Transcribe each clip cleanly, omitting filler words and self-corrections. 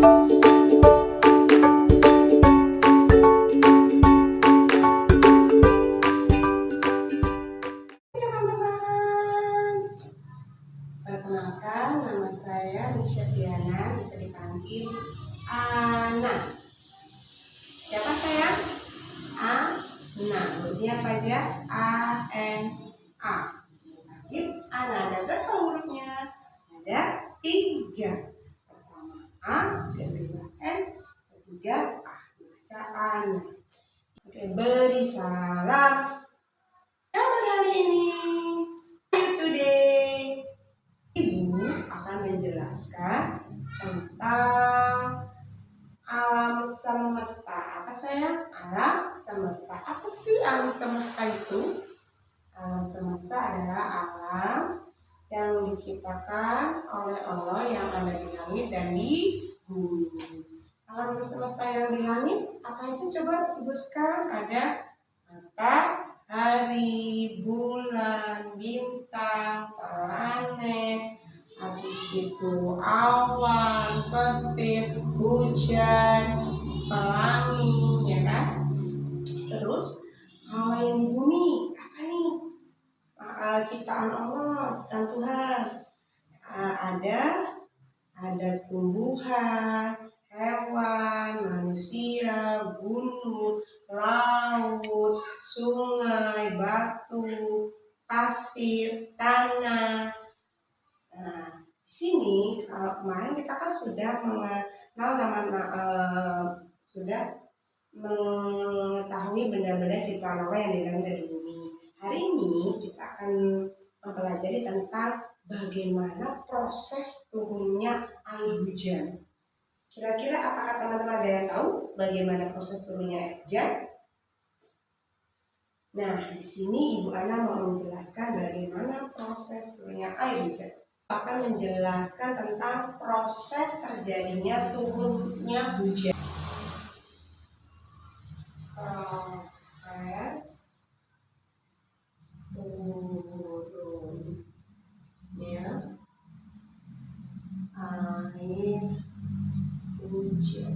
Perkenalkan, nama saya Misha Diana, bisa dipanggil Ana. Siapa saya? Ana. Hurufnya apa aja? A, N, A. Panggil Ana. Ada berapa hurufnya? Ada 3. Pertama A, kedua N, ketiga A. Baca Ana. Oke, beri salam. Kabar hari ini. Today. Ibu akan menjelaskan tentang alam semesta. Apa sayang? Alam semesta. Apa sih alam semesta itu? Alam semesta adalah alam yang diciptakan oleh Allah yang ada di langit dan di bumi. Alam semesta yang di langit apa itu? Coba sebutkan. Ada matahari, bulan, bintang, planet, habis itu awan, petir, hujan, pelangi, ya kan? Terus kalau yang di bumi apa nih? Ciptaan Allah, ciptaan Tuhan. Ada tumbuhan, hewan, manusia, gunung, laut, sungai, batu, pasir, tanah. Nah, di sini kalau kemarin kita kan sudah mengenal sudah mengetahui benda-benda ciptaan Allah yang di langit dan di bumi. Hari ini kita akan mempelajari tentang bagaimana proses turunnya air hujan. Kira-kira apakah teman-teman ada yang tahu bagaimana proses turunnya air hujan? Nah, di sini Ibu Ana mau menjelaskan bagaimana proses turunnya air hujan. Akan menjelaskan tentang proses terjadinya turunnya hujan. Proses turunnya air hujan.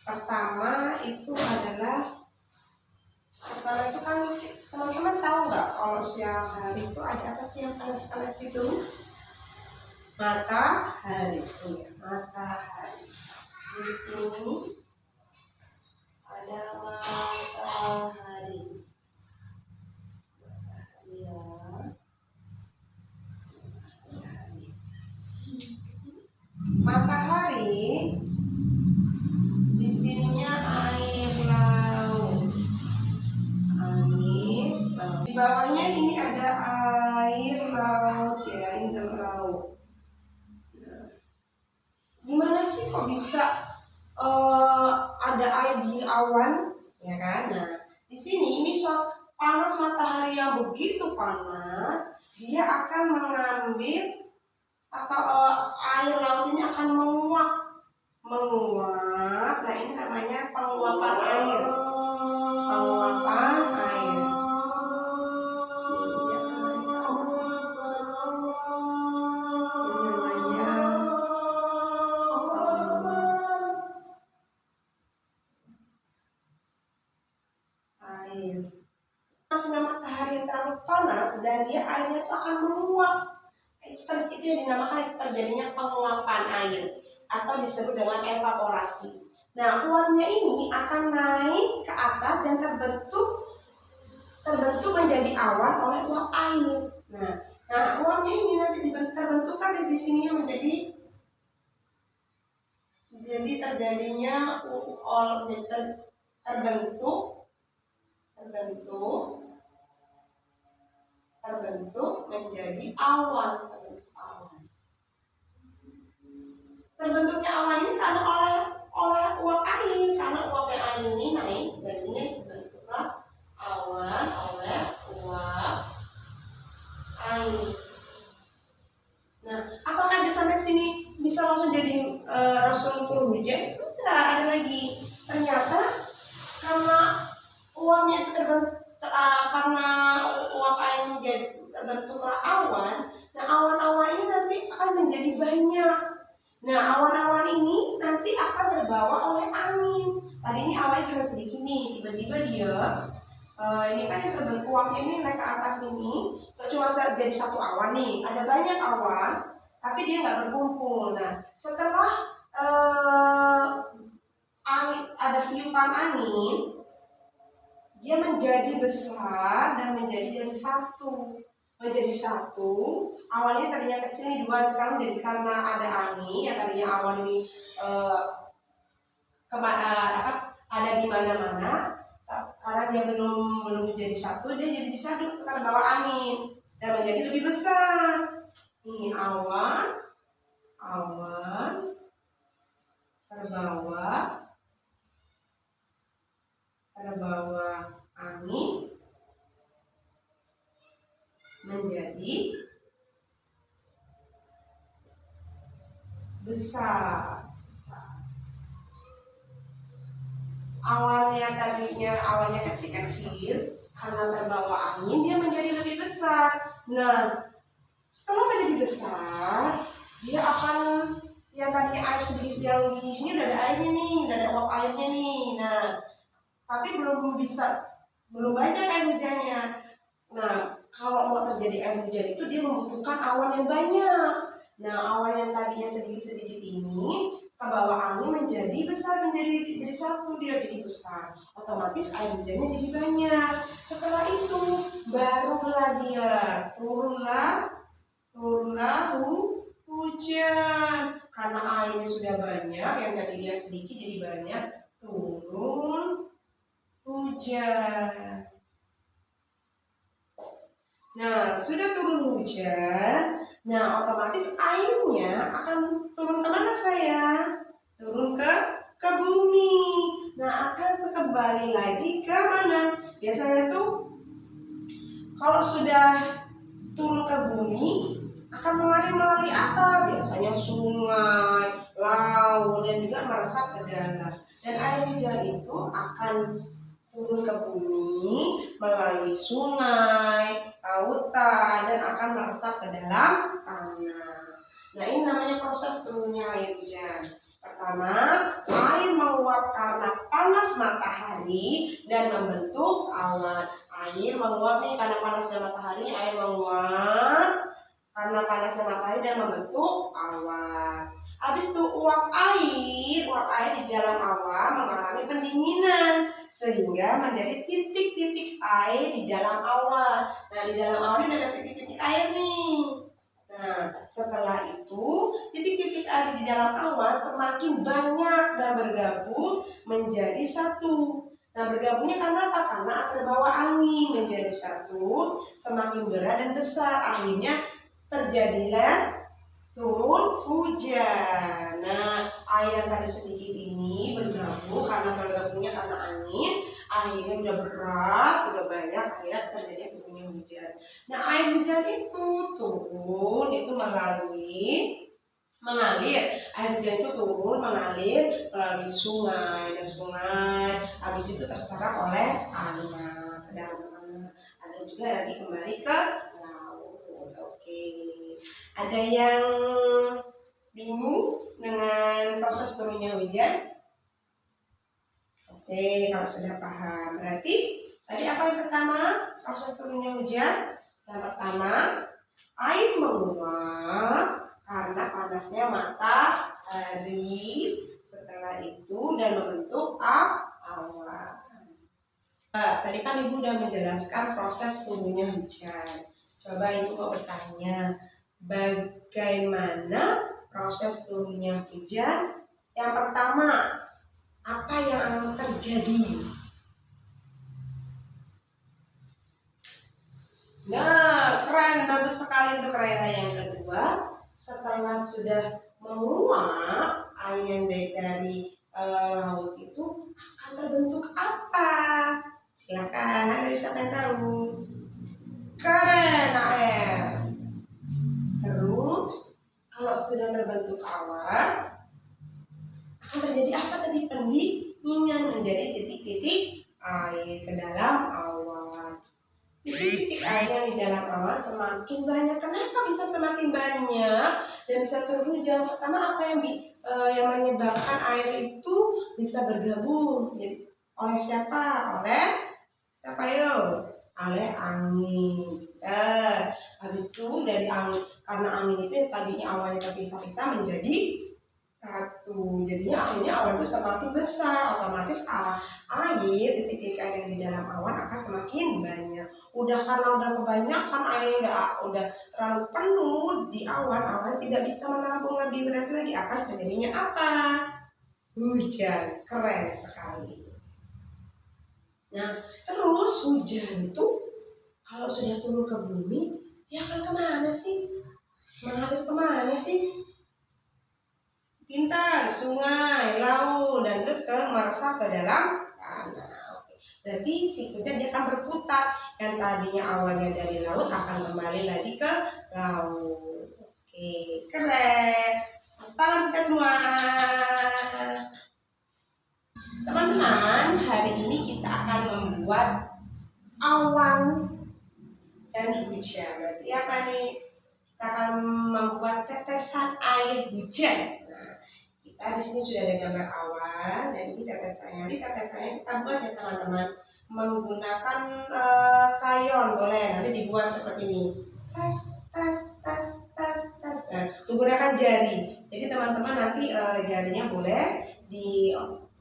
Pertama itu kan teman-teman tahu nggak kalau siang hari itu ada apa sih yang panas-panas itu? Matahari. Ya, matahari. Di sini ada matahari. Ya. Matahari di sininya air laut. Di bawahnya ini ada air laut ya, ini laut. Nah, gimana sih kok bisa ada air di awan, ya kan? Nah, di sini ini panas matahari yang begitu panas, dia akan mengambil atau air laut ini akan menguap. Nah ini namanya penguapan air. Penguapan air. Sinar matahari yang terlalu panas dan airnya itu akan menguap. Itu yang dinamakan terjadinya penguapan air atau disebut dengan evaporasi. Nah, uapnya ini akan naik ke atas dan terbentuk menjadi awan oleh uap air. Nah, uapnya ini nanti terbentukkan di sini menjadi terjadinya terbentuk menjadi awan. Terbentuknya awan ini karena oleh uap air, karena uap air ini naik dan ini terbentuklah awan oleh uap air. Nah, apakah sampai sini bisa langsung jadi langsung turun hujan? Enggak, ada lagi. Ternyata karena uapnya karena uap air ini terbentuklah awan. Nah, awan-awan Nah, awan-awan ini nanti akan terbawa oleh angin. Tadi ini awannya cuma sedikit nih, tiba-tiba dia ini kan yang terbentuk uapnya ini naik ke atas ini, gak cuma jadi satu awan nih, ada banyak awan, tapi dia nggak berkumpul. Nah, setelah ada tiupan angin, dia menjadi besar dan menjadi satu. Menjadi satu, awannya tadinya kecil nih dua, sekarang jadi karena ada angin yang tadinya awan ini ada di mana-mana, karena dia belum menjadi satu, dia jadi satu karena bawa angin dan menjadi lebih besar. Ini awan terbawa angin menjadi besar. Awannya kecil-kecil, karena terbawa angin dia menjadi lebih besar. Nah, setelah menjadi besar, dia akan yang tadinya air sedikit yang di sini udah ada airnya nih, udah ada uap airnya nih. Nah, tapi belum banyak air hujannya. Nah, kalau mau terjadi air hujan itu dia membutuhkan awan yang banyak. Nah, awan yang tadinya sedikit-sedikit ini ke bawah angin menjadi besar, menjadi satu, dia jadi besar. Otomatis air hujannya jadi banyak. Setelah itu barulah dia turunlah hujan. Karena airnya sudah banyak, yang tadinya sedikit jadi banyak, turun hujan. Nah, sudah turun hujan, nah otomatis airnya akan turun kemana sayang? Turun ke bumi. Nah, akan kembali lagi ke mana? Biasanya tuh kalau sudah turun ke bumi akan mengalir melalui apa? Biasanya sungai, laut, dan juga meresap ke dalam. Dan air hujan itu akan turun ke bumi melalui sungai, lautan, dan akan meresap ke dalam tanah. Nah, ini namanya proses turunnya air hujan. Pertama, air menguap karena panas matahari dan membentuk awan. Air menguap nih karena panasnya matahari, air menguap karena panasnya matahari dan membentuk awan. Habis itu uap air di dalam awan mengalami pendinginan sehingga menjadi titik-titik air di dalam awan. Nah, di dalam awan ini ada titik-titik air nih. Nah, setelah itu titik-titik air di dalam awan semakin banyak dan bergabung menjadi satu. Nah, bergabungnya karena apa? Karena terbawa angin menjadi satu, semakin berat dan besar. Akhirnya terjadilah turun hujan. Nah, air yang tadi sedikit ini bergabungnya karena angin, akhirnya udah berat, udah banyak, akhirnya terjadi turunnya hujan. Nah, air hujan itu turun, itu mengalir. Air hujan itu turun, mengalir melalui sungai. Dan sungai habis itu terserap oleh tanah, ke dalam tanah. Ada juga nanti kembali ke laut. Oke. Ada yang bingung dengan proses turunnya hujan? Oke, kalau sudah paham, berarti tadi apa yang pertama? Proses turunnya hujan. Yang pertama, air menguap karena panasnya matahari. Setelah itu dan membentuk awan. Tadi kan Ibu udah menjelaskan proses turunnya hujan. Coba Ibu mau bertanya, bagaimana proses turunnya hujan? Yang pertama, apa yang akan terjadi? Nah, keren, bagus sekali untuk Raina. Yang kedua, setelah sudah menguap air yang dari laut itu akan terbentuk apa? Silakan, ada siapa yang tahu? Keren, air. Terus, kalau sudah terbentuk awan, akan terjadi apa tadi? Pendinginan menjadi titik-titik air ke dalam awan. titik-titik air yang di dalam awan semakin banyak. Kenapa bisa semakin banyak dan bisa turun hujan? Pertama, apa yang menyebabkan air itu bisa bergabung? Jadi oleh siapa? Oleh siapa yo? Oleh angin. Habis itu dari angin, karena angin itu yang tadinya awalnya terpisah-pisah menjadi satu. Jadinya akhirnya awan itu semakin besar, otomatis air titik-titik air yang di dalam awan akan semakin banyak. Karena udah kebanyakan air, udah terlalu penuh di awan tidak bisa menampung lebih berat lagi, akan terjadinya apa? Hujan. Keren sekali. Nah, terus hujan itu kalau sudah turun ke bumi, dia akan kemana sih? Mengalir kemana sih? Pintar, sungai, laut, dan terus meresap ke dalam tanah. Oke. Berarti siklusnya dia akan berputar. Yang tadinya awalnya dari laut akan kembali lagi ke laut. Oke, keren. Tangan kita semua. Teman-teman, hari ini kita akan membuat awan dan hujan. Berarti apa nih? Kita akan membuat tetesan air hujan. Nah, kita di sini sudah ada gambar awan dan ini tetesannya. Di tetesannya kita buat ya teman-teman, menggunakan krayon boleh. Nanti dibuat seperti ini. Tas. Menggunakan jari. Jadi teman-teman nanti jarinya boleh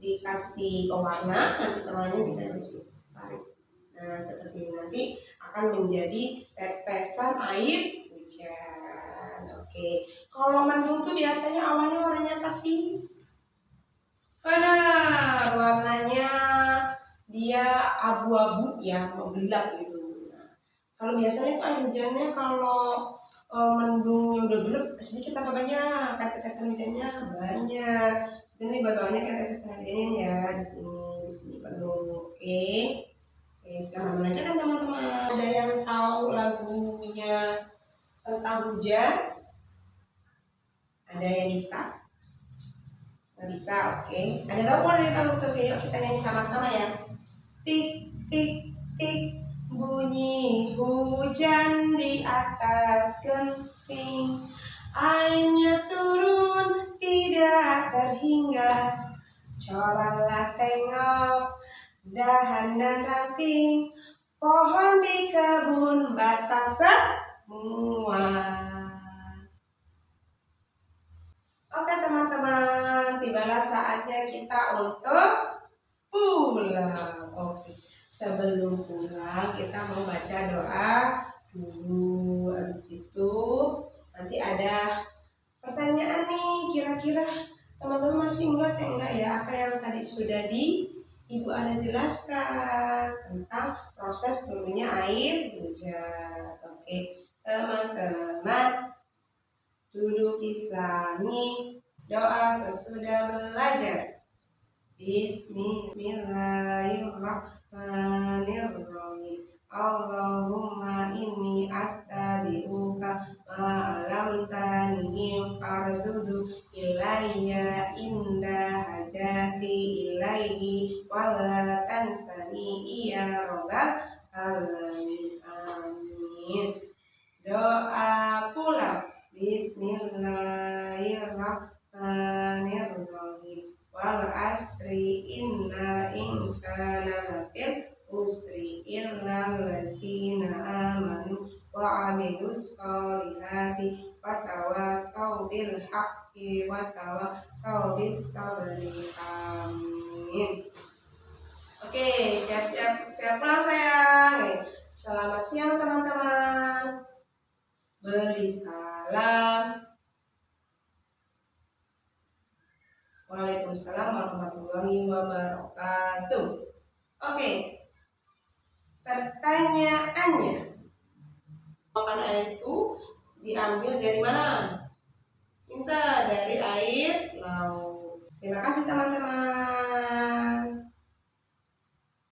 dikasih pewarna. Nanti warnanya kita bisa tarik. Nah, seperti ini nanti akan menjadi tetesan air hujan. Oke. Kalau mendung tuh biasanya awalnya warnanya apa sih? Benar, warnanya dia abu-abu ya, gelap gitu. Nah, kalau biasanya tuh air hujannya kalau mendungnya udah gelap sedikit apa banyak? Kan tetesan hujannya banyak. Ini bawahnya kan tetesan hujannya ya di sini penuh. Oke. Oke, sekarang belajar kan teman-teman. Ada yang tahu lagunya tentang hujan? Ada yang bisa? Nggak bisa, oke. Ada tahu? Ada tahu? Oke, yuk kita nyanyi sama-sama ya. Tik, tik, tik, bunyi hujan di atas genting. Airnya turun tidak terhingga. Cobalah tengok dahan dan ranting pohon di kebun basah semua. Oke teman-teman, tibalah saatnya kita untuk pulang. Oke, sebelum pulang kita mau baca doa dulu. Habis itu nanti ada pertanyaan nih, kira-kira teman-teman masih ingat ya enggak ya apa yang tadi sudah Ibu Ana jelaskan tentang proses turunnya air hujan. Oke, teman-teman, duduk islami, doa sesudah belajar. Bismillahirrahmanirrahim. Allahumma inni as'aluka ma'alam tanihim fardudu ilayya inda hajati ilaihi wala tansani iya robbal alamin. Amin. Doa pulang. Bismillahirrahmanirrahim. Wal asri innal insana lafil usri illal ladzina amanu wa amilus solihati wa tawasaw bil haqqi wa tawasaw bis sabri. Amin. Oke, siap pulang sayang. Selamat siang teman-teman. Beri salam. Waalaikumsalam warahmatullahi wabarakatuh. Oke, pertanyaannya, makanan itu diambil dari mana? Pintar, dari air laut. Terima kasih teman-teman.